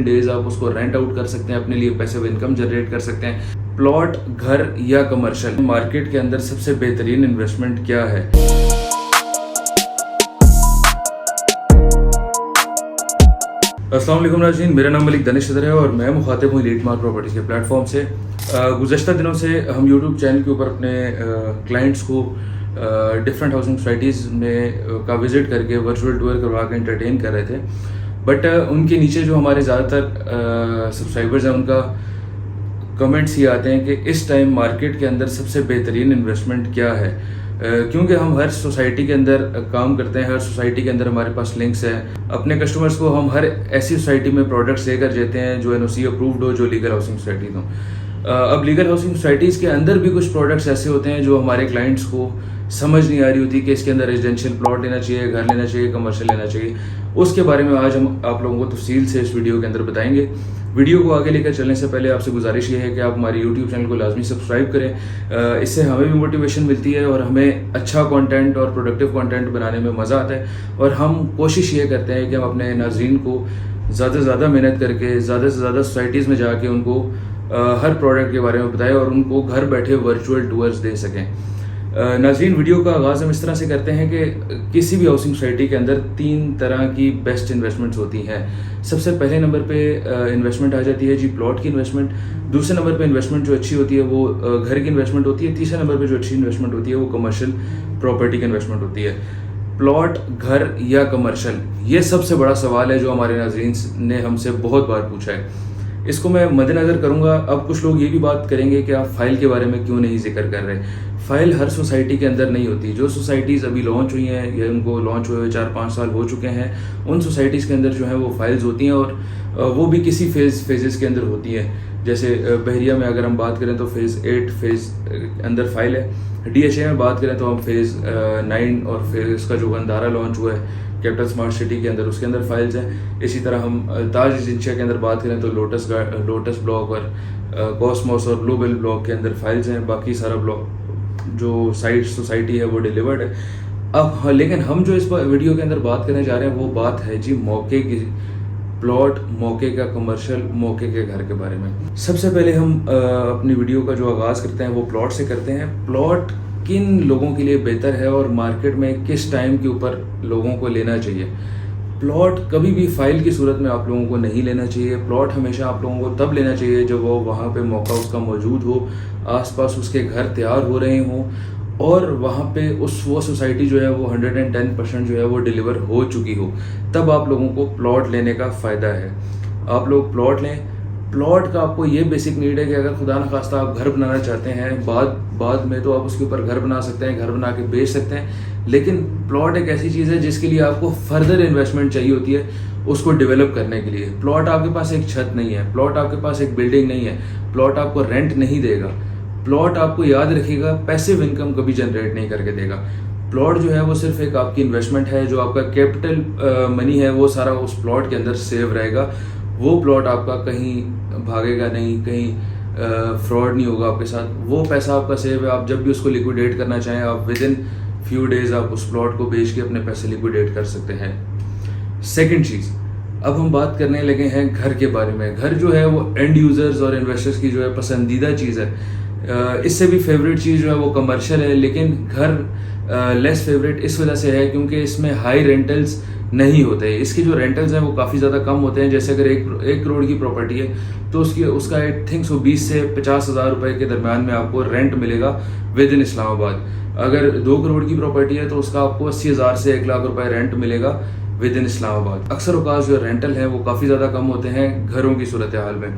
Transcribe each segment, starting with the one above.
Days आप उसको rent out कर सकते हैं, अपने लिए पैसिव इनकम जनरेट कर सकते हैं। प्लॉट, घर या कमर्शियल, मार्केट के अंदर सबसे बेहतरीन इन्वेस्टमेंट क्या है? अस्सलाम वालेकुम नाज़रीन, मेरा नाम मलिक दानिश सदर है और मैं मुखातिब हूँ एलीट मार्क प्रॉपर्टीज़ के प्लेटफॉर्म से। गुज़श्ता दिनों से हम यूट्यूब चैनल के ऊपर अपने क्लाइंट्स को डिफरेंट हाउसिंग सोसाइटीज़ में का विज़िट करके वर्चुअल टूर करवा के एंटरटेन कर रहे थे। बट उनके नीचे जो हमारे ज़्यादातर सब्सक्राइबर्स हैं उनका कमेंट्स ये आते हैं कि इस टाइम मार्केट के अंदर सबसे बेहतरीन इन्वेस्टमेंट क्या है। क्योंकि हम हर सोसाइटी के अंदर काम करते हैं, हर सोसाइटी के अंदर हमारे पास लिंक्स हैं। अपने कस्टमर्स को हम हर ऐसी सोसाइटी में प्रोडक्ट्स लेकर देते हैं जो एनओसी अप्रूव्ड हो, जो लीगल हाउसिंग सोसाइटीज हो। अब लीगल हाउसिंग सोसाइटीज़ के अंदर भी कुछ प्रोडक्ट्स ऐसे होते हैं जो हमारे क्लाइंट्स को समझ नहीं आ रही होती कि इसके अंदर रेजिडेंशियल प्लॉट लेना चाहिए, घर लेना चाहिए, कमर्शियल लेना चाहिए। उसके बारे में आज हम आप लोगों को तफसील से इस वीडियो के अंदर बताएंगे। वीडियो को आगे लेकर चलने से पहले आपसे गुजारिश ये है कि आप हमारे यूट्यूब चैनल को लाजमी सब्सक्राइब करें। इससे हमें भी मोटिवेशन मिलती है और हमें अच्छा कंटेंट और प्रोडक्टिव कंटेंट बनाने में मज़ा आता है। और हम कोशिश ये करते हैं कि हम अपने नाज़रीन को ज़्यादा से ज़्यादा मेहनत करके ज़्यादा से ज़्यादा सोसाइटीज़ में जाके उनको हर प्रोडक्ट के बारे में बताएं और उनको घर बैठे वर्चुअल टूर्स दे सकें। नाज़रीन, वीडियो का आगाज़ हम इस तरह से करते हैं कि किसी भी हाउसिंग सोसाइटी के अंदर 3 तरह की बेस्ट इन्वेस्टमेंट्स होती हैं। सबसे पहले नंबर पे इन्वेस्टमेंट आ जाती है जी प्लॉट की इन्वेस्टमेंट। दूसरे नंबर पे इन्वेस्टमेंट जो अच्छी होती है वो घर की इन्वेस्टमेंट होती है। तीसरे नंबर पे जो अच्छी इन्वेस्टमेंट होती है वो कमर्शियल प्रॉपर्टी की इन्वेस्टमेंट होती है। प्लॉट, घर या कमर्शियल, ये सबसे बड़ा सवाल है जो हमारे नाज़रीन ने हमसे बहुत बार पूछा है। इसको मैं मद्देनज़र करूँगा। अब कुछ लोग ये भी बात करेंगे कि आप फ़ाइल के बारे में क्यों नहीं जिक्र कर रहे। फ़ाइल हर सोसाइटी के अंदर नहीं होती। जो सोसाइटीज़ अभी लॉन्च हुई हैं या उनको लॉन्च हुए 4-5 साल हो चुके हैं, उन सोसाइटीज़ के अंदर जो है वो फ़ाइल्स होती हैं और वो भी किसी फेजेस के अंदर होती हैं। जैसे बहरिया में अगर हम बात करें तो फ़ेज़ 8 अंदर फ़ाइल है। DHA में बात करें तो हम फ़ेज़ 9 और फिर इसका जो गंदारा लॉन्च हुआ है कैपिटल स्मार्ट सिटी के अंदर, उसके अंदर फाइल्स हैं। इसी तरह हम ताज एजेंशिया के अंदर बात करें तो लोटस ब्लॉक और कॉस्मोस और ब्लूबेल ब्लॉक के अंदर फाइल्स हैं। बाकी सारा ब्लॉक जो साइट सोसाइटी है वो डिलीवर्ड है। अब लेकिन हम जो इस वीडियो के अंदर बात करने जा रहे हैं वो बात है जी मौके की, प्लॉट, मौके का कमर्शियल, मौके के घर के बारे में। सबसे पहले हम अपनी वीडियो का जो आगाज़ करते हैं वो प्लॉट से करते हैं। प्लॉट किन लोगों के लिए बेहतर है और मार्केट में किस टाइम के ऊपर लोगों को लेना चाहिए। प्लॉट कभी भी फाइल की सूरत में आप लोगों को नहीं लेना चाहिए। प्लॉट हमेशा आप लोगों को तब लेना चाहिए जब वो वहाँ पे मौका उसका मौजूद हो, आसपास उसके घर तैयार हो रहे हों और वहाँ पे वो सोसाइटी जो है वो 110% जो है वो डिलीवर हो चुकी हो, तब आप लोगों को प्लॉट लेने का फ़ायदा है। आप लोग प्लॉट लें। प्लॉट का आपको ये बेसिक नीड है कि अगर खुदा न खास्ता आप घर बनाना चाहते हैं बाद में तो आप उसके ऊपर घर बना सकते हैं, घर बना के बेच सकते हैं। लेकिन प्लॉट एक ऐसी चीज़ है जिसके लिए आपको फर्दर इन्वेस्टमेंट चाहिए होती है उसको डेवलप करने के लिए। प्लॉट आपके पास एक छत नहीं है, प्लॉट आपके पास एक बिल्डिंग नहीं है, प्लॉट आपको रेंट नहीं देगा। प्लॉट आपको याद रखिएगा पैसिव इनकम कभी जनरेट नहीं करके देगा। प्लॉट जो है वो सिर्फ एक आपकी इन्वेस्टमेंट है। जो आपका कैपिटल मनी है वो सारा उस प्लॉट के अंदर सेव रहेगा। वो प्लॉट आपका कहीं भागेगा नहीं, कहीं फ्रॉड नहीं होगा आपके साथ। वो पैसा आपका सेव है। आप जब भी उसको लिक्विडेट करना चाहें आप विद इन फ्यू डेज आप उस प्लॉट को बेच के अपने पैसे लिक्विडेट कर सकते हैं। सेकंड चीज़, अब हम बात करने लगे हैं घर के बारे में। घर जो है वो एंड यूज़र्स और इन्वेस्टर्स की जो है पसंदीदा चीज़ है। इससे भी फेवरेट चीज़ जो है वो कमर्शियल है, लेकिन घर लेस फेवरेट इस वजह से है क्योंकि इसमें हाई रेंटल्स नहीं होते। इसके जो रेंटल्स हैं वो काफ़ी ज़्यादा कम होते हैं। जैसे अगर 1 करोड़ की प्रॉपर्टी है तो उसका आई थिंक 20 से 50 हज़ार रुपये के दरम्यान में आपको रेंट मिलेगा विद इन इस्लामाबाद। अगर 2 करोड़ की प्रॉपर्टी है तो उसका आपको 80 हज़ार से 1 लाख रुपए रेंट मिलेगा विद इन इस्लामाबाद। अक्सर औकात जो रेंटल हैं वो काफ़ी ज़्यादा कम होते हैं घरों की सूरत हाल में।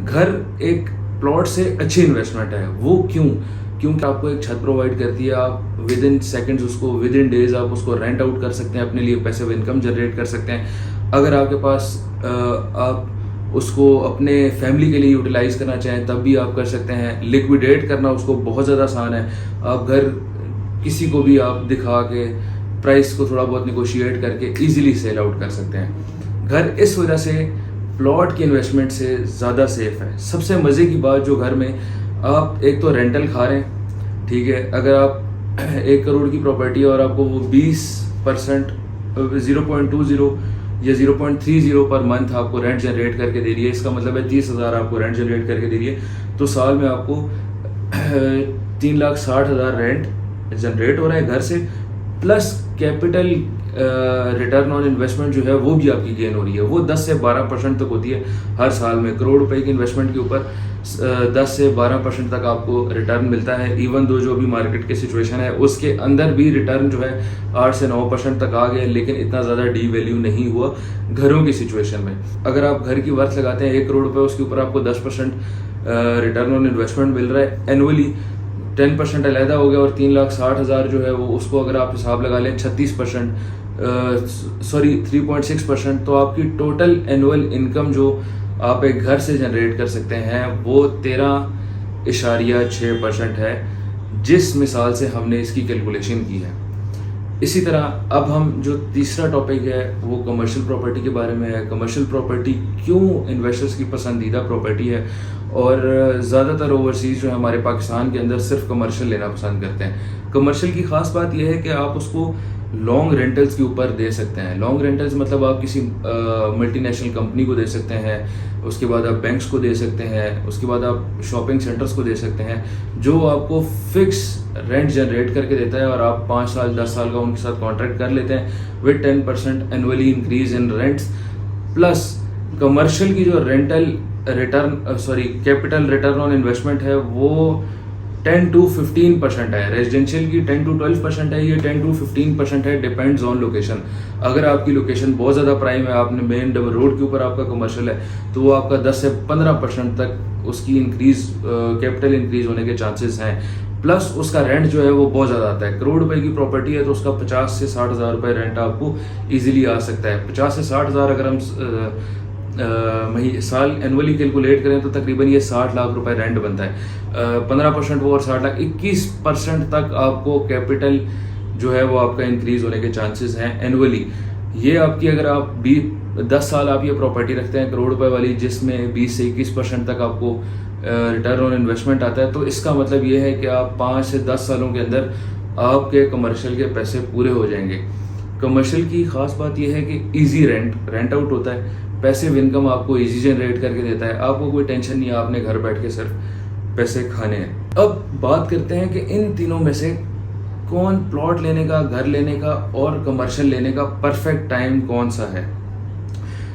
घर एक प्लॉट से अच्छी इन्वेस्टमेंट है। वो क्योंकि आपको एक छत प्रोवाइड करती है। आप विद इन सेकेंड्स उसको, विद इन डेज आप उसको रेंट आउट कर सकते हैं, अपने लिए पैसिव इनकम जनरेट कर सकते हैं। अगर आपके पास आप उसको अपने फैमिली के लिए यूटिलाइज करना चाहें तब भी आप कर सकते हैं। लिक्विडेट करना उसको बहुत ज़्यादा आसान है। आप घर किसी को भी आप दिखा के प्राइस को थोड़ा बहुत निगोशिएट करके ईजिली सेल आउट कर सकते हैं। घर इस वजह से प्लॉट की इन्वेस्टमेंट से ज़्यादा सेफ है। सबसे मज़े की बात जो घर में आप एक तो रेंटल खा रहे हैं, ठीक है। अगर आप 1 करोड़ की प्रॉपर्टी और आपको वो 20% 0.20 ये 0.30 पर मंथ आपको रेंट जनरेट करके दे रही है। इसका मतलब है 30,000 आपको रेंट जनरेट करके दे रही है, तो साल में आपको 3,60,000 रेंट जनरेट हो रहा है घर से, plus capital return on investment जो है वो भी आपकी गेन हो रही है। वो 10 से 12% तक होती है हर साल में। करोड़ रुपए की इन्वेस्टमेंट के ऊपर 10 से 12% तक आपको रिटर्न मिलता है। इवन दो जो अभी मार्केट की सिचुएशन है उसके अंदर भी रिटर्न जो है 8 से 9% तक आ गए, लेकिन इतना ज़्यादा डी वैल्यू नहीं हुआ घरों की सिचुएशन में। अगर आप घर की वर्थ लगाते हैं 1 करोड़ रुपए, उसके ऊपर आपको 10% रिटर्न ऑन इन्वेस्टमेंट मिल रहा है एनुअली। 10% अलहदा हो गया और 3,60,000 जो है वो उसको अगर आप हिसाब लगा लें 3.6%, तो आपकी टोटल एनुअल इनकम जो आप एक घर से जनरेट कर सकते हैं वो 13.6% है, जिस मिसाल से हमने इसकी कैलकुलेशन की है। इसी तरह अब हम जो तीसरा टॉपिक है वो कमर्शियल प्रॉपर्टी के बारे में है। कमर्शियल प्रॉपर्टी क्यों इन्वेस्टर्स की पसंदीदा प्रॉपर्टी है, और ज़्यादातर ओवरसीज़ जो है हमारे पाकिस्तान के अंदर सिर्फ कमर्शियल लेना पसंद करते हैं। कमर्शियल की ख़ास बात यह है कि आप उसको लॉन्ग रेंटल्स के ऊपर दे सकते हैं। लॉन्ग रेंटल्स मतलब आप किसी मल्टीनेशनल कंपनी को दे सकते हैं, उसके बाद आप बैंक्स को दे सकते हैं, उसके बाद आप शॉपिंग सेंटर्स को दे सकते हैं, जो आपको फिक्स रेंट जनरेट करके देता है और आप 5 साल 10 साल का उनके साथ कॉन्ट्रैक्ट कर लेते हैं with 10% annually increase in rents. Plus commercial की जो कैपिटल रिटर्न ऑन इन्वेस्टमेंट है वो 10 to 15% है। रेजिडेंशियल की 10 to 12% है, ये 10 to 15% है, डिपेंड्स ऑन लोकेशन। अगर आपकी लोकेशन बहुत ज़्यादा प्राइम है, आपने मेन डबल रोड के ऊपर आपका कमर्शियल है, तो वो आपका 10 से 15% तक उसकी कैपिटल इंक्रीज होने के चांसेस हैं। प्लस उसका रेंट जो है वो बहुत ज़्यादा आता है। करोड़ रुपए की प्रॉपर्टी है तो उसका 50 से 60,000 रुपये रेंट आपको ईजिली आ सकता है। 50 से 60,000 अगर हम साल एनुअली कैलकुलेट करें तो तकरीबन ये 60 लाख रुपए रेंट बनता है। 15% वो और 60 लाख, 21% तक आपको कैपिटल जो है वो आपका इंक्रीज होने के चांसेस हैं एनुअली। ये आपकी अगर आप 10 साल आप ये प्रॉपर्टी रखते हैं करोड़ रुपए वाली, जिसमें 20 से 21% तक आपको रिटर्न ऑन इन्वेस्टमेंट आता है, तो इसका मतलब ये है कि आप 5 से 10 सालों के अंदर आपके कमर्शियल के पैसे पूरे हो जाएंगे। कमर्शियल की ख़ास बात यह है कि ईजी रेंट आउट होता है, पैसिव इनकम आपको इजी जनरेट करके देता है, आपको कोई टेंशन नहीं है आपने घर बैठ के सिर्फ पैसे खाने हैं। अब बात करते हैं कि इन तीनों में से कौन प्लॉट लेने का, घर लेने का और कमर्शियल लेने का परफेक्ट टाइम कौन सा है।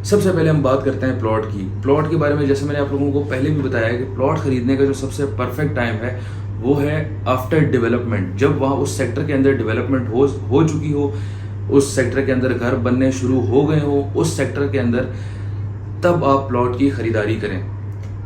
सबसे पहले हम बात करते हैं प्लॉट की। प्लॉट के बारे में जैसे मैंने आप लोगों को पहले भी बताया कि प्लॉट खरीदने का जो सबसे परफेक्ट टाइम है वो है आफ्टर डेवलपमेंट। जब वहाँ उस सेक्टर के अंदर डेवलपमेंट हो चुकी हो, उस सेक्टर के अंदर घर बनने शुरू हो गए हो उस सेक्टर के अंदर, तब आप प्लॉट की खरीदारी करें।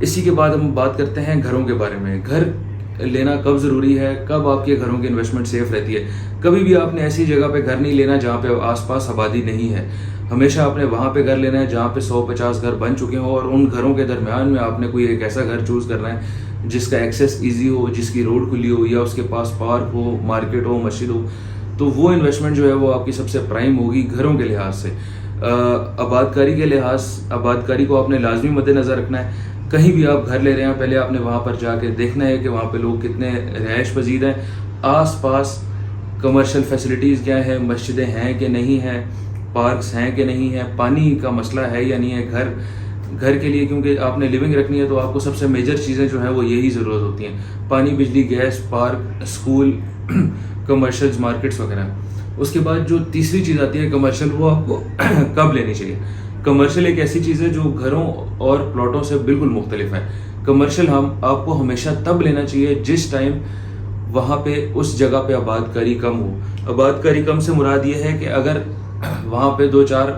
इसी के बाद हम बात करते हैं घरों के बारे में। घर लेना कब ज़रूरी है, कब आपके घरों की इन्वेस्टमेंट सेफ रहती है। कभी भी आपने ऐसी जगह पे घर नहीं लेना जहाँ पे आसपास आबादी नहीं है। हमेशा आपने वहाँ पे घर लेना है जहाँ पे 100-50 घर बन चुके हों, और उन घरों के दरमियान में आपने कोई एक ऐसा घर चूज़ करना है जिसका एक्सेस ईजी हो, जिसकी रोड खुली हो, या उसके पास पार्क हो, मार्केट हो, मस्जिद हो। तो वो इन्वेस्टमेंट जो है वो आपकी सबसे प्राइम होगी घरों के लिहाज से। आबादकारी को आपने लाजमी मद्देनज़र रखना है। कहीं भी आप घर ले रहे हैं, पहले आपने वहाँ पर जाके देखना है कि वहाँ पे लोग कितने रिहाइश पजीर हैं, आस पास कमर्शियल फैसिलिटीज़ क्या है, मस्जिदें हैं कि नहीं हैं, पार्क्स हैं कि नहीं हैं, पानी का मसला है या नहीं है। घर के लिए क्योंकि आपने लिविंग रखनी है तो आपको सबसे मेजर चीज़ें जो हैं वो यही ज़रूरत होती हैं, पानी, बिजली, gas, park, school, commercial markets वगैरह। उसके बाद जो तीसरी चीज़ आती है कमर्शियल, वो आपको कब लेनी चाहिए। कमर्शियल एक ऐसी चीज़ है जो घरों और प्लॉटों से बिल्कुल मुख्तलिफ है। कमर्शियल आपको हमेशा तब लेना चाहिए जिस टाइम वहाँ पे उस जगह पे आबादकारी कम हो। आबादकारी कम से मुराद ये है कि अगर वहाँ पे 2-4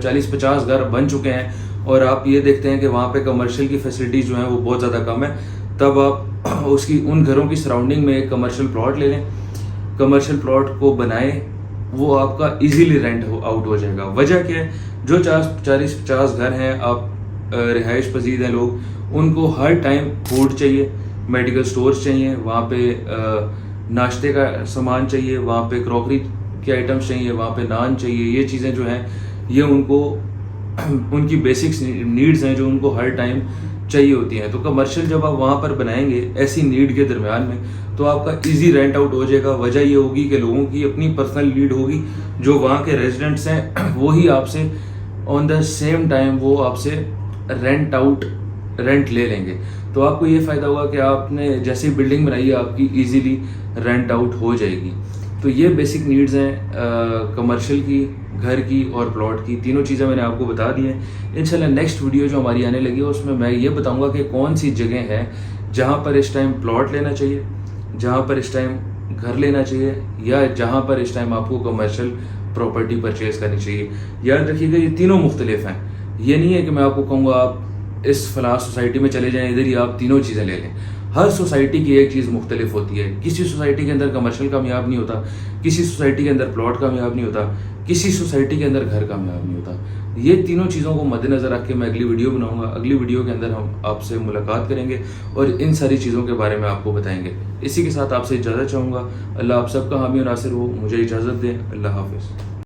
40-50 घर बन चुके हैं और आप ये देखते हैं कि वहाँ पे कमर्शियल की फैसिलिटीज़ जो हैं वो बहुत ज़्यादा कम है, तब आप उन घरों की सराउंडिंग में एक कमर्शियल प्लॉट ले लें। कमर्शियल प्लॉट को बनाएं, वो आपका इजीली रेंट आउट हो जाएगा। वजह क्या है, जो 40-50 घर हैं, आप रिहाइश पजीर हैं लोग, उनको हर टाइम फूड चाहिए, मेडिकल स्टोर्स चाहिए, वहाँ पे नाश्ते का सामान चाहिए, वहाँ पे क्रॉकरी के आइटम्स चाहिए, वहाँ पे नान चाहिए। ये चीज़ें जो हैं ये उनकी बेसिक्स नीड्स हैं जो उनको हर टाइम चाहिए होती हैं। तो कमर्शियल जब आप वहाँ पर बनाएंगे ऐसी नीड के दरमियान में, तो आपका इजी रेंट आउट हो जाएगा। वजह ये होगी कि लोगों की अपनी पर्सनल नीड होगी, जो वहाँ के रेजिडेंट्स हैं वो ही आपसे ऑन द सेम टाइम वो आपसे रेंट ले लेंगे। तो आपको ये फ़ायदा होगा कि आपने जैसे ही बिल्डिंग बनाई है आपकी इजीली रेंट आउट हो जाएगी। तो ये बेसिक नीड्स हैं कमर्शियल की, घर की और प्लॉट की। तीनों चीज़ें मैंने आपको बता दी हैं। इंशाल्लाह नेक्स्ट वीडियो जो हमारी आने लगी है उसमें मैं ये बताऊंगा कि कौन सी जगह है जहाँ पर इस टाइम प्लॉट लेना चाहिए, जहाँ पर इस टाइम घर लेना चाहिए, या जहाँ पर इस टाइम आपको कमर्शियल प्रॉपर्टी परचेज करनी चाहिए। याद रखिएगा ये तीनों मुख्तलिफ हैं। ये नहीं है कि मैं आपको कहूँगा आप इस फलां सोसाइटी में चले जाएं, इधर ही आप तीनों चीज़ें ले लें। हर सोसाइटी की एक चीज़ मुख्तलिफ होती है। किसी सोसाइटी के अंदर कमर्शियल कामयाब नहीं होता, किसी सोसाइटी के अंदर प्लॉट कामयाब नहीं होता, किसी सोसाइटी के अंदर घर कामयाब नहीं होता। ये तीनों चीज़ों को मद्देनज़र रख के मैं अगली वीडियो बनाऊंगा। अगली वीडियो के अंदर हम आपसे मुलाकात करेंगे और इन सारी चीज़ों के बारे में आपको बताएंगे। इसी के साथ आपसे इजाज़त चाहूँगा। अल्लाह आप सबका हामी और नासिर हो। मुझे इजाज़त दें। अल्लाह हाफ़िज़।